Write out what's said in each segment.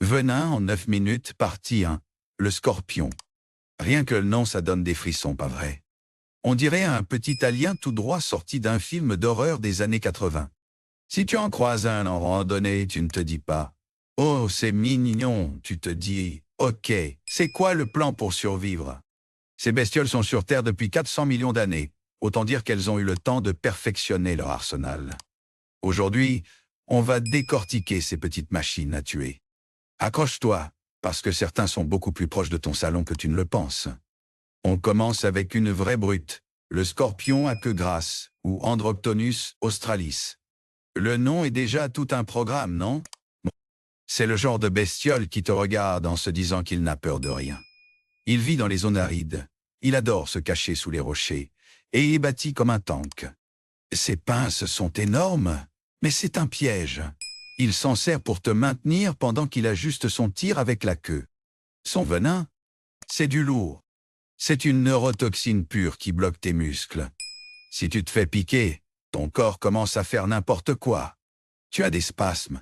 Venin en 9 minutes, partie 1. Le scorpion. Rien que le nom, ça donne des frissons, pas vrai? On dirait un petit alien tout droit sorti d'un film d'horreur des années 80. Si tu en croises un en randonnée, tu ne te dis pas « Oh, c'est mignon », tu te dis « Ok, c'est quoi le plan pour survivre ?» Ces bestioles sont sur Terre depuis 400 millions d'années. Autant dire qu'elles ont eu le temps de perfectionner leur arsenal. Aujourd'hui, on va décortiquer ces petites machines à tuer. Accroche-toi, parce que certains sont beaucoup plus proches de ton salon que tu ne le penses. On commence avec une vraie brute, le scorpion à queue grasse, ou Androctonus australis. Le nom est déjà tout un programme, non? C'est le genre de bestiole qui te regarde en se disant qu'il n'a peur de rien. Il vit dans les zones arides, il adore se cacher sous les rochers, et est bâti comme un tank. Ses pinces sont énormes, mais c'est un piège. Il s'en sert pour te maintenir pendant qu'il ajuste son tir avec la queue. Son venin, c'est du lourd. C'est une neurotoxine pure qui bloque tes muscles. Si tu te fais piquer, ton corps commence à faire n'importe quoi. Tu as des spasmes,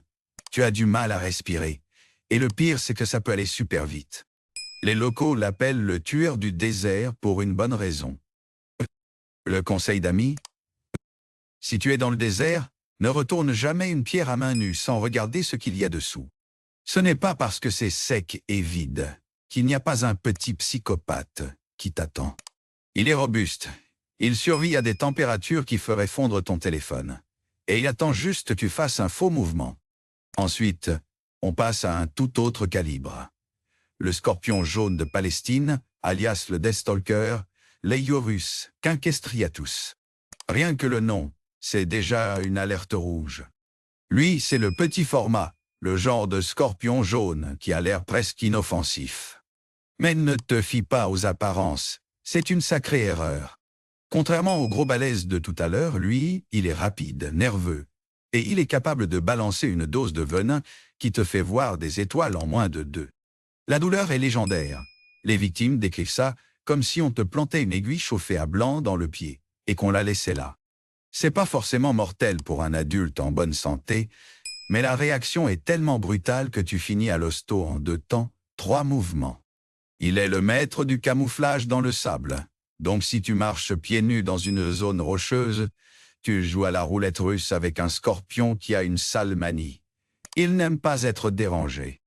tu as du mal à respirer, et le pire c'est que ça peut aller super vite. Les locaux l'appellent le tueur du désert pour une bonne raison. Le conseil d'amis? Si tu es dans le désert, ne retourne jamais une pierre à main nue sans regarder ce qu'il y a dessous. Ce n'est pas parce que c'est sec et vide qu'il n'y a pas un petit psychopathe qui t'attend. Il est robuste. Il survit à des températures qui feraient fondre ton téléphone. Et il attend juste que tu fasses un faux mouvement. Ensuite, on passe à un tout autre calibre. Le scorpion jaune de Palestine, alias le Deathstalker, Leiurus quinquestriatus. Rien que le nom, c'est déjà une alerte rouge. Lui, c'est le petit format, le genre de scorpion jaune qui a l'air presque inoffensif. Mais ne te fie pas aux apparences, c'est une sacrée erreur. Contrairement au gros balèze de tout à l'heure, lui, il est rapide, nerveux, et il est capable de balancer une dose de venin qui te fait voir des étoiles en moins de 2. La douleur est légendaire. Les victimes décrivent ça comme si on te plantait une aiguille chauffée à blanc dans le pied et qu'on la laissait là. C'est pas forcément mortel pour un adulte en bonne santé, mais la réaction est tellement brutale que tu finis à l'hosto en 2 temps, 3 mouvements. Il est le maître du camouflage dans le sable. Donc si tu marches pieds nus dans une zone rocheuse, tu joues à la roulette russe avec un scorpion qui a une sale manie. Il n'aime pas être dérangé.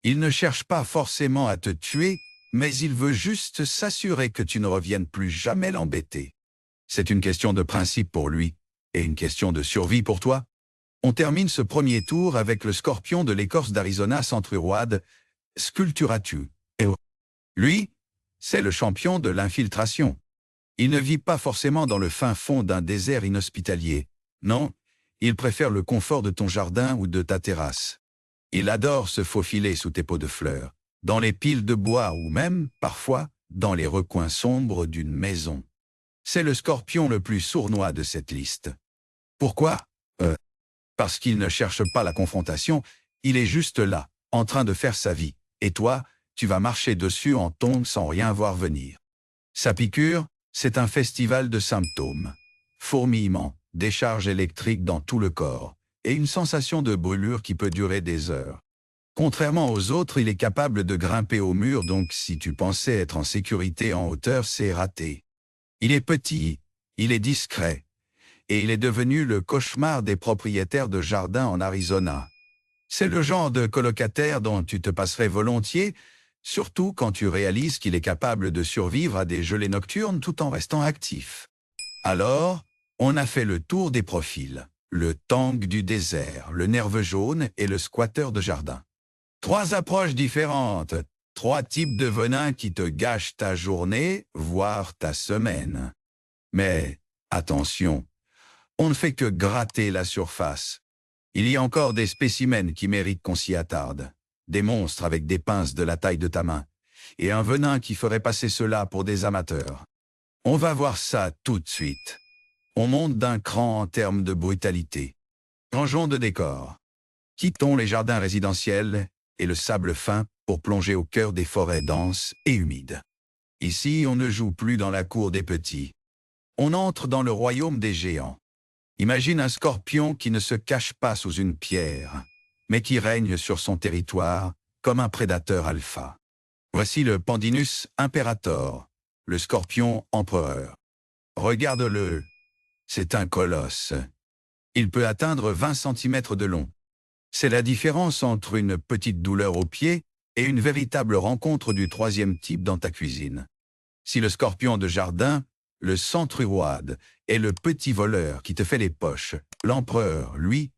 Il ne cherche pas forcément à te tuer, mais il veut juste s'assurer que tu ne reviennes plus jamais l'embêter. C'est une question de principe pour lui, et une question de survie pour toi. On termine ce premier tour avec le scorpion de l'écorce d'Arizona centruroide, Sculpturatu. Lui, c'est le champion de l'infiltration. Il ne vit pas forcément dans le fin fond d'un désert inhospitalier. Non, il préfère le confort de ton jardin ou de ta terrasse. Il adore se faufiler sous tes pots de fleurs, dans les piles de bois ou même, parfois, dans les recoins sombres d'une maison. C'est le scorpion le plus sournois de cette liste. Pourquoi? Parce qu'il ne cherche pas la confrontation, il est juste là, en train de faire sa vie. Et toi, tu vas marcher dessus en tongs sans rien voir venir. Sa piqûre, c'est un festival de symptômes. Fourmillement, décharge électrique dans tout le corps, et une sensation de brûlure qui peut durer des heures. Contrairement aux autres, il est capable de grimper au mur, donc si tu pensais être en sécurité en hauteur, c'est raté. Il est petit, il est discret, et il est devenu le cauchemar des propriétaires de jardins en Arizona. C'est le genre de colocataire dont tu te passerais volontiers, surtout quand tu réalises qu'il est capable de survivre à des gelées nocturnes tout en restant actif. Alors, on a fait le tour des profils. Le tank du désert, le nerveux jaune et le squatteur de jardin. 3 approches différentes, 3 types de venin qui te gâchent ta journée, voire ta semaine. Mais, attention, on ne fait que gratter la surface. Il y a encore des spécimens qui méritent qu'on s'y attarde. Des monstres avec des pinces de la taille de ta main. Et un venin qui ferait passer cela pour des amateurs. On va voir ça tout de suite. On monte d'un cran en termes de brutalité. Changeons de décor. Quittons les jardins résidentiels et le sable fin pour plonger au cœur des forêts denses et humides. Ici, on ne joue plus dans la cour des petits. On entre dans le royaume des géants. Imagine un scorpion qui ne se cache pas sous une pierre, mais qui règne sur son territoire comme un prédateur alpha. Voici le Pandinus imperator, le scorpion empereur. Regarde-le, c'est un colosse. Il peut atteindre 20 cm de long. C'est la différence entre une petite douleur au pied et une véritable rencontre du troisième type dans ta cuisine. Si le scorpion de jardin, le centruroide, est le petit voleur qui te fait les poches, l'empereur, lui,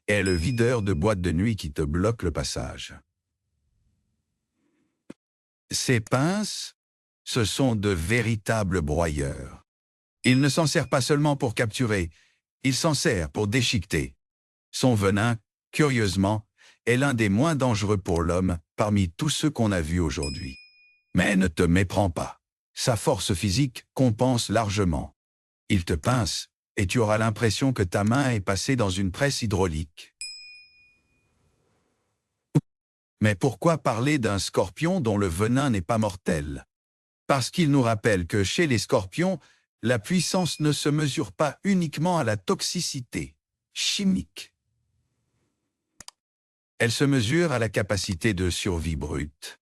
est le videur de boîte de nuit qui te bloque le passage. Ces pinces, ce sont de véritables broyeurs. Il ne s'en sert pas seulement pour capturer, il s'en sert pour déchiqueter. Son venin, curieusement, est l'un des moins dangereux pour l'homme parmi tous ceux qu'on a vus aujourd'hui. Mais ne te méprends pas. Sa force physique compense largement. Il te pince et tu auras l'impression que ta main est passée dans une presse hydraulique. Mais pourquoi parler d'un scorpion dont le venin n'est pas mortel? Parce qu'il nous rappelle que chez les scorpions, la puissance ne se mesure pas uniquement à la toxicité chimique. Elle se mesure à la capacité de survie brute.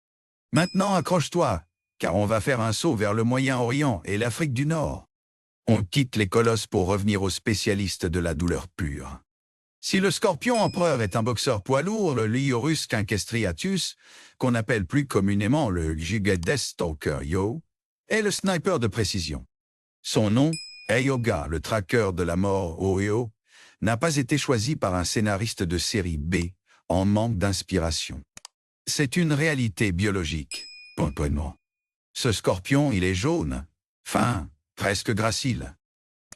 Maintenant, accroche-toi, car on va faire un saut vers le Moyen-Orient et l'Afrique du Nord. On quitte les colosses pour revenir aux spécialistes de la douleur pure. Si le scorpion empereur est un boxeur poids lourd, le Liorus quinquestriatus, qu'on appelle plus communément le Gigadestalker Yo, est le sniper de précision. Son nom, Ayoga, le traqueur de la mort Oeo, n'a pas été choisi par un scénariste de série B en manque d'inspiration. C'est une réalité biologique. Point. Ce scorpion, il est jaune, fin, presque gracile.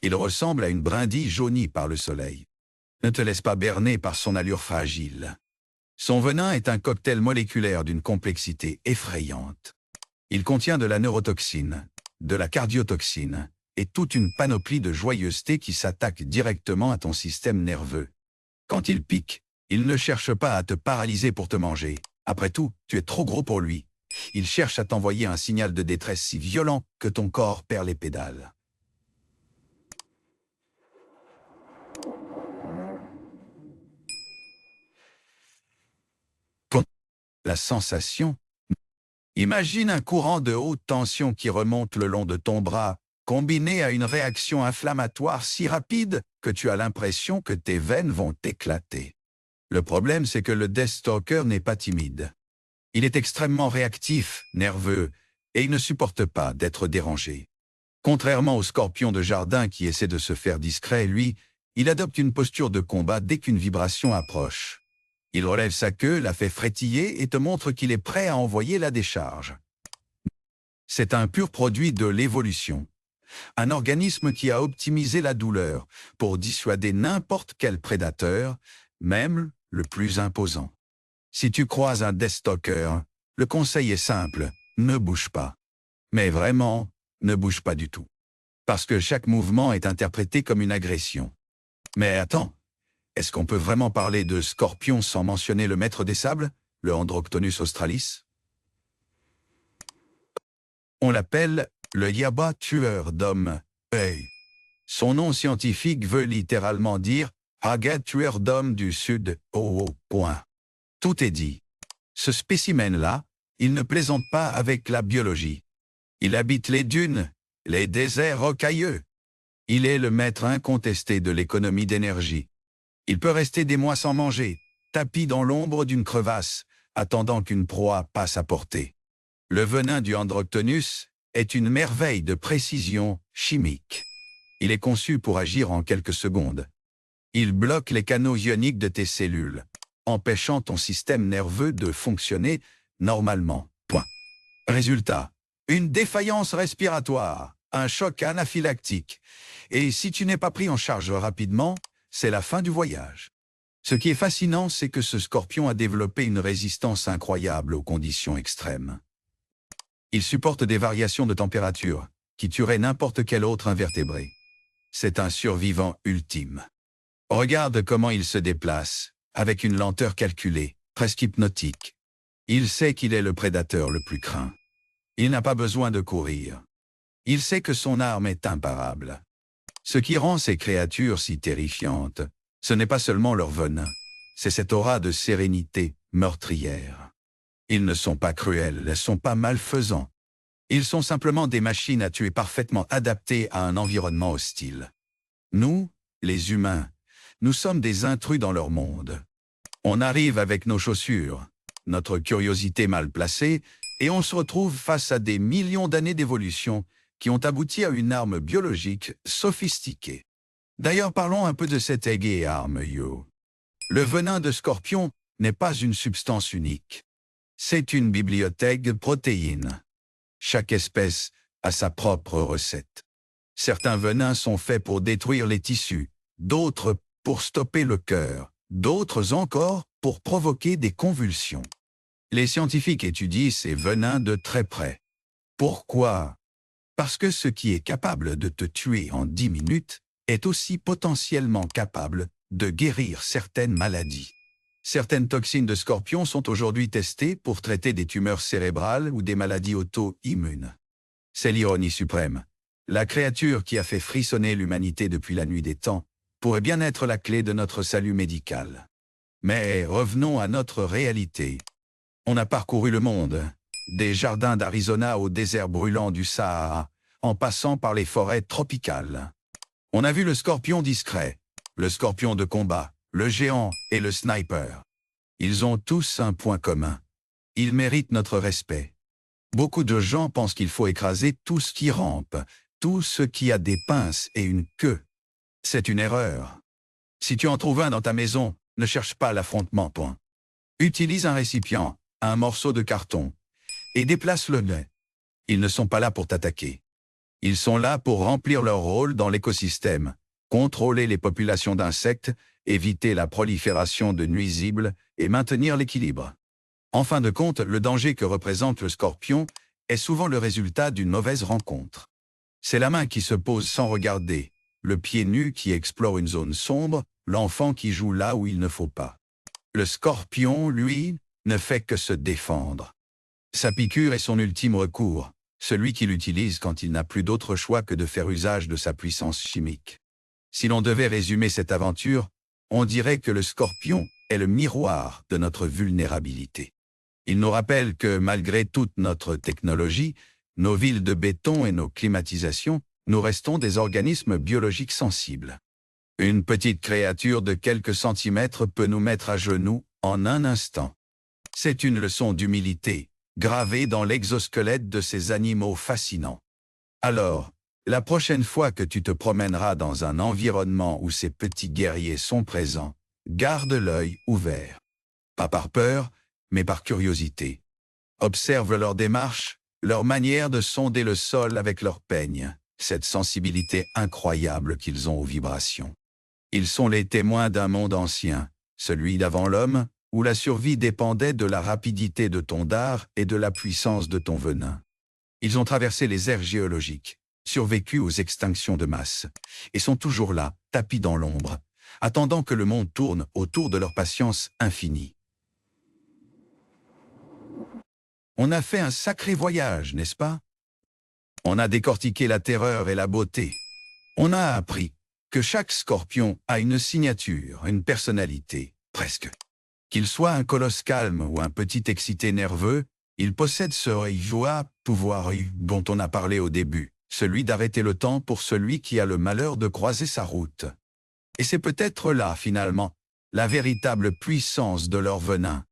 Il ressemble à une brindille jaunie par le soleil. Ne te laisse pas berner par son allure fragile. Son venin est un cocktail moléculaire d'une complexité effrayante. Il contient de la neurotoxine, de la cardiotoxine et toute une panoplie de joyeuseté qui s'attaque directement à ton système nerveux. Quand il pique, il ne cherche pas à te paralyser pour te manger. Après tout, tu es trop gros pour lui. Il cherche à t'envoyer un signal de détresse si violent que ton corps perd les pédales. La sensation. Imagine un courant de haute tension qui remonte le long de ton bras, combiné à une réaction inflammatoire si rapide que tu as l'impression que tes veines vont éclater. Le problème, c'est que le Deathstalker n'est pas timide. Il est extrêmement réactif, nerveux, et il ne supporte pas d'être dérangé. Contrairement au scorpion de jardin qui essaie de se faire discret, lui, il adopte une posture de combat dès qu'une vibration approche. Il relève sa queue, la fait frétiller et te montre qu'il est prêt à envoyer la décharge. C'est un pur produit de l'évolution. Un organisme qui a optimisé la douleur pour dissuader n'importe quel prédateur, même le plus imposant. Si tu croises un Deathstalker, le conseil est simple, ne bouge pas. Mais vraiment, ne bouge pas du tout. Parce que chaque mouvement est interprété comme une agression. Mais attends, est-ce qu'on peut vraiment parler de scorpion sans mentionner le maître des sables, le Androctonus australis? On l'appelle le Yaba tueur d'hommes. Hey. Son nom scientifique veut littéralement dire Agad tueur d'hommes du sud. Point. Tout est dit. Ce spécimen-là, il ne plaisante pas avec la biologie. Il habite les dunes, les déserts rocailleux. Il est le maître incontesté de l'économie d'énergie. Il peut rester des mois sans manger, tapi dans l'ombre d'une crevasse, attendant qu'une proie passe à portée. Le venin du Androctonus est une merveille de précision chimique. Il est conçu pour agir en quelques secondes. Il bloque les canaux ioniques de tes cellules, empêchant ton système nerveux de fonctionner normalement. Point. Résultat, une défaillance respiratoire, un choc anaphylactique. Et si tu n'es pas pris en charge rapidement, c'est la fin du voyage. Ce qui est fascinant, c'est que ce scorpion a développé une résistance incroyable aux conditions extrêmes. Il supporte des variations de température qui tueraient n'importe quel autre invertébré. C'est un survivant ultime. Regarde comment il se déplace, avec une lenteur calculée, presque hypnotique. Il sait qu'il est le prédateur le plus craint. Il n'a pas besoin de courir. Il sait que son arme est imparable. Ce qui rend ces créatures si terrifiantes, ce n'est pas seulement leur venin, c'est cette aura de sérénité meurtrière. Ils ne sont pas cruels, ne sont pas malfaisants. Ils sont simplement des machines à tuer parfaitement adaptées à un environnement hostile. Nous, les humains, nous sommes des intrus dans leur monde. On arrive avec nos chaussures, notre curiosité mal placée, et on se retrouve face à des millions d'années d'évolution qui ont abouti à une arme biologique sophistiquée. D'ailleurs, parlons un peu de cette aiguë arme, Yo. Le venin de scorpion n'est pas une substance unique. C'est une bibliothèque de protéines. Chaque espèce a sa propre recette. Certains venins sont faits pour détruire les tissus, d'autres pour stopper le cœur, d'autres encore pour provoquer des convulsions. Les scientifiques étudient ces venins de très près. Pourquoi? Parce que ce qui est capable de te tuer en 10 minutes est aussi potentiellement capable de guérir certaines maladies. Certaines toxines de scorpion sont aujourd'hui testées pour traiter des tumeurs cérébrales ou des maladies auto-immunes. C'est l'ironie suprême. La créature qui a fait frissonner l'humanité depuis la nuit des temps pourrait bien être la clé de notre salut médical. Mais revenons à notre réalité. On a parcouru le monde, des jardins d'Arizona au désert brûlant du Sahara, en passant par les forêts tropicales. On a vu le scorpion discret, le scorpion de combat, le géant et le sniper. Ils ont tous un point commun. Ils méritent notre respect. Beaucoup de gens pensent qu'il faut écraser tout ce qui rampe, tout ce qui a des pinces et une queue. C'est une erreur. Si tu en trouves un dans ta maison, ne cherche pas l'affrontement, point. Utilise un récipient, un morceau de carton, et déplace-le. Ils ne sont pas là pour t'attaquer. Ils sont là pour remplir leur rôle dans l'écosystème, contrôler les populations d'insectes, éviter la prolifération de nuisibles et maintenir l'équilibre. En fin de compte, le danger que représente le scorpion est souvent le résultat d'une mauvaise rencontre. C'est la main qui se pose sans regarder, le pied nu qui explore une zone sombre, l'enfant qui joue là où il ne faut pas. Le scorpion, lui, ne fait que se défendre. Sa piqûre est son ultime recours, celui qu'il utilise quand il n'a plus d'autre choix que de faire usage de sa puissance chimique. Si l'on devait résumer cette aventure, on dirait que le scorpion est le miroir de notre vulnérabilité. Il nous rappelle que malgré toute notre technologie, nos villes de béton et nos climatisations, nous restons des organismes biologiques sensibles. Une petite créature de quelques centimètres peut nous mettre à genoux en un instant. C'est une leçon d'humilité, gravée dans l'exosquelette de ces animaux fascinants. Alors, la prochaine fois que tu te promèneras dans un environnement où ces petits guerriers sont présents, garde l'œil ouvert. Pas par peur, mais par curiosité. Observe leur démarche, leur manière de sonder le sol avec leurs peignes, cette sensibilité incroyable qu'ils ont aux vibrations. Ils sont les témoins d'un monde ancien, celui d'avant l'homme, où la survie dépendait de la rapidité de ton dard et de la puissance de ton venin. Ils ont traversé les ères géologiques, survécu aux extinctions de masse, et sont toujours là, tapis dans l'ombre, attendant que le monde tourne autour de leur patience infinie. On a fait un sacré voyage, n'est-ce pas? On a décortiqué la terreur et la beauté. On a appris que chaque scorpion a une signature, une personnalité, presque. Qu'il soit un colosse calme ou un petit excité nerveux, il possède ce pouvoir dont on a parlé au début, celui d'arrêter le temps pour celui qui a le malheur de croiser sa route. Et c'est peut-être là, finalement, la véritable puissance de leur venin.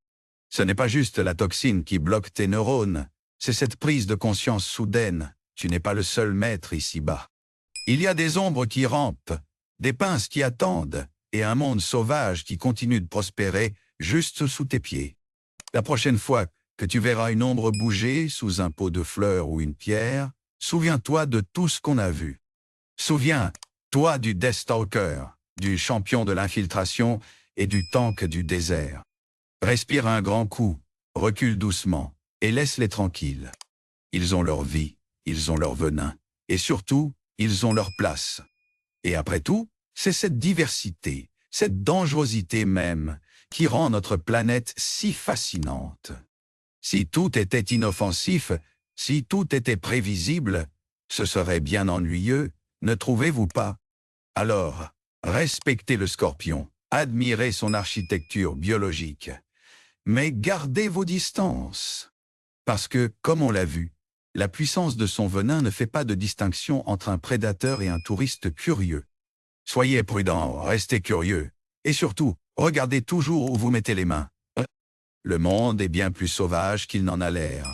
Ce n'est pas juste la toxine qui bloque tes neurones, c'est cette prise de conscience soudaine. Tu n'es pas le seul maître ici-bas. Il y a des ombres qui rampent, des pinces qui attendent, et un monde sauvage qui continue de prospérer juste sous tes pieds. La prochaine fois que tu verras une ombre bouger sous un pot de fleurs ou une pierre, souviens-toi de tout ce qu'on a vu. Souviens-toi du Deathstalker, du champion de l'infiltration et du tank du désert. Respire un grand coup, recule doucement et laisse-les tranquilles. Ils ont leur vie, ils ont leur venin, et surtout, ils ont leur place. Et après tout, c'est cette diversité, cette dangerosité même, qui rend notre planète si fascinante. Si tout était inoffensif, si tout était prévisible, ce serait bien ennuyeux, ne trouvez-vous pas? Alors, respectez le scorpion, admirez son architecture biologique, Mais gardez vos distances. Parce que, comme on l'a vu, la puissance de son venin ne fait pas de distinction entre un prédateur et un touriste curieux. Soyez prudents, restez curieux. Et surtout, regardez toujours où vous mettez les mains. Le monde est bien plus sauvage qu'il n'en a l'air.